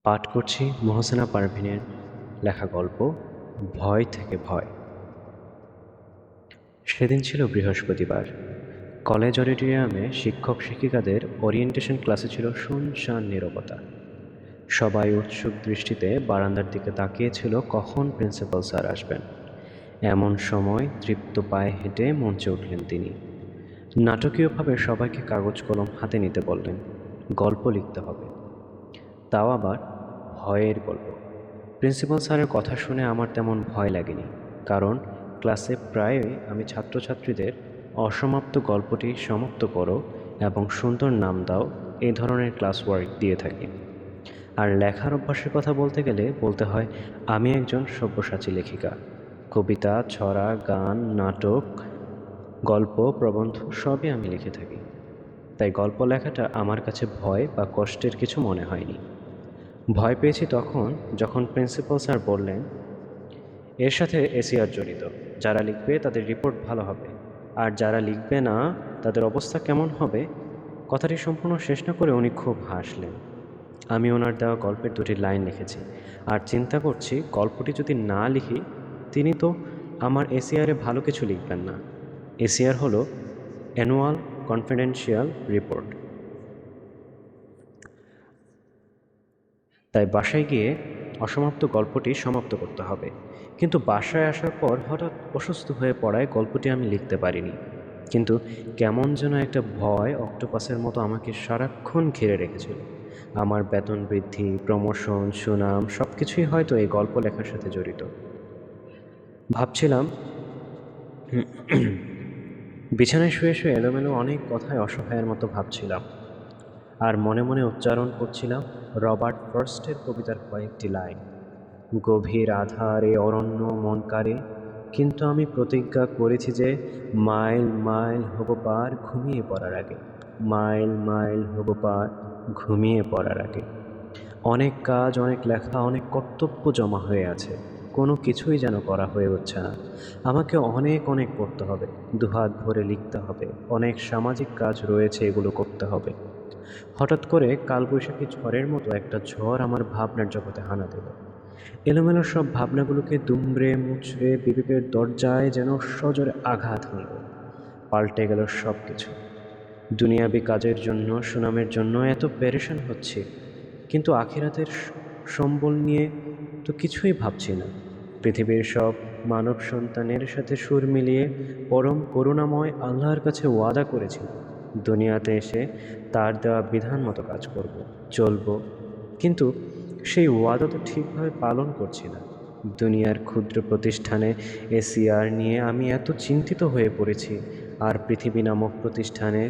পাঠ করছি মোহসেনা পারভীনের লেখা গল্প ভয় থেকে ভয়। সেদিন ছিল বৃহস্পতিবার। কলেজ অডিটোরিয়ামে শিক্ষক শিক্ষিকাদের ওরিয়েন্টেশন ক্লাসে ছিল শুনশান নীরবতা। সবাই উৎসুক দৃষ্টিতে বারান্দার দিকে তাকিয়েছিল কখন প্রিন্সিপাল স্যার আসবেন। এমন সময় তৃপ্ত পায়ে হেঁটে মঞ্চে উঠলেন তিনি। নাটকীয়ভাবে সবাইকে কাগজ কলম হাতে নিতে বললেন। গল্প লিখতে হবে, তাও আবার ভয়ের গল্প। প্রিন্সিপাল স্যারের কথা শুনে আমার তেমন ভয় লাগেনি, কারণ ক্লাসে প্রায়ই আমি ছাত্রছাত্রীদের অসমাপ্ত গল্পটি সমাপ্ত করো এবং সুন্দর নাম দাও এই ধরনের ক্লাস ওয়ার্ক দিয়ে থাকি। আর লেখার অভ্যাসের কথা বলতে গেলে বলতে হয় আমি একজন সব্যসাচী লেখিকা। কবিতা, ছড়া, গান, নাটক, গল্প, প্রবন্ধ সবই আমি লিখে থাকি। তাই গল্প লেখাটা আমার কাছে ভয় বা কষ্টের কিছু মনে হয়নি। ভয় পেয়েছি তখন যখন প্রিন্সিপাল স্যার বললেন, এর সাথে এসিআর জড়িত। যারা লিখবে তাদের রিপোর্ট ভালো হবে, আর যারা লিখবে না তাদের অবস্থা কেমন হবে। কথাটি সম্পূর্ণ শেষ না করে উনি খুব হাসলেন। আমি ওনার দেওয়া গল্পের দুটি লাইন লিখেছি, আর চিন্তা করছি গল্পটি যদি না লিখি তিনি তো আমার এসিআরে ভালো কিছু লিখবেন না। এসিআর হলো অ্যানুয়াল কনফিডেন্সিয়াল রিপোর্ট। তাই বাসায় গিয়ে অসমাপ্ত গল্পটি সমাপ্ত করতে হবে। কিন্তু বাসায় আসার পর হঠাৎ অসুস্থ হয়ে পড়ায় গল্পটি আমি লিখতে পারিনি। কিন্তু কেমন যেন একটা ভয় অক্টোপাসের মতো আমাকে সারাক্ষণ ঘিরে রেখেছিল। আমার বেতন বৃদ্ধি, প্রমোশন, সুনাম সব কিছুই হয়তো এই গল্প লেখার সাথে জড়িত। ভাবছিলাম, বিছানায় শুয়ে শুয়ে এলোমেলো অনেক কথায় অসহায়ের মতো ভাবছিলাম, আর মনে মনে উচ্চারণ করছিলাম রবার্ট ফ্রস্টের কবিতার কয়েকটি লাইন। গভীর আধারে অরণ্য মন কাড়ে, কিন্তু আমি প্রতিজ্ঞা করেছি যে মাইল মাইল হব পার ঘুমিয়ে পড়ার আগে। মাইল মাইল হব পার ঘুমিয়ে পড়ার আগে। অনেক কাজ, অনেক লেখা, অনেক কর্তব্য জমা হয়ে আছে, কোনো কিছুই যেন করা হয়ে উঠছে না। আমাকে অনেক অনেক পড়তে হবে, দুহাত ভরে লিখতে হবে, অনেক সামাজিক কাজ রয়েছে, এগুলো করতে হবে। হঠাৎ করে কালবৈশাখী ঝড়ের মতো একটা ঝড় আমার ভাবনার জগতে হানা দিল। এলোমেলো সব ভাবনাগুলোকে দুমড়ে মুচড়ে বিবেকের দরজায় যেন সজোরে আঘাত হানল। পাল্টে গেল সব কিছু। দুনিয়াবি কাজের জন্য, সুনামের জন্য এত পেরেশান হচ্ছি, কিন্তু আখিরাতের সম্বল নিয়ে তো কিছুই ভাবছি না। পৃথিবীর সব মানব সন্তানের সাথে সুর মিলিয়ে পরম করুণাময় আল্লাহর কাছে ওয়াদা করেছিল দুনিয়াতে এসে তার দেওয়া বিধান মতো কাজ করব, চলব। কিন্তু সেই ওয়াদা তো ঠিকভাবে পালন করছি না। দুনিয়ার ক্ষুদ্র প্রতিষ্ঠানে এসিআর নিয়ে আমি এত চিন্তিত হয়ে পড়েছি, আর পৃথিবী নামক প্রতিষ্ঠানে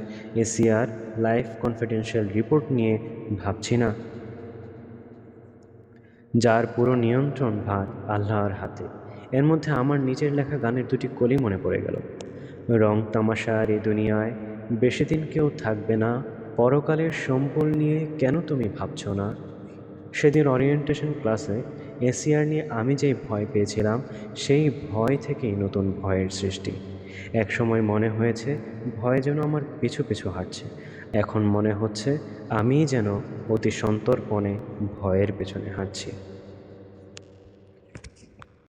এসিআর লাইফ কনফিডেন্সিয়াল রিপোর্ট নিয়ে ভাবছি না, যার পুরো নিয়ন্ত্রণ ভার আল্লাহর হাতে। এর মধ্যে আমার নিজের লেখা গানের দুটি কলি মনে পড়ে গেল। রং তামাশার এই দুনিয়ায় বেশি দিন কেউ থাকবে না, পরকালের সম্বল নিয়ে কেন তুমি ভাবছ না। সেদিন ওরিয়েন্টেশন ক্লাসে এসিআর নিয়ে আমি যেই ভয় পেয়েছিলাম, সেই ভয় থেকেই নতুন ভয়ের সৃষ্টি। এক সময় মনে হয়েছে ভয় যেন আমার পিছু পিছু হাঁটছে। এখন মনে হচ্ছে আমিই যেন অতি সন্তর্পণে ভয়ের পেছনে হাঁটছি।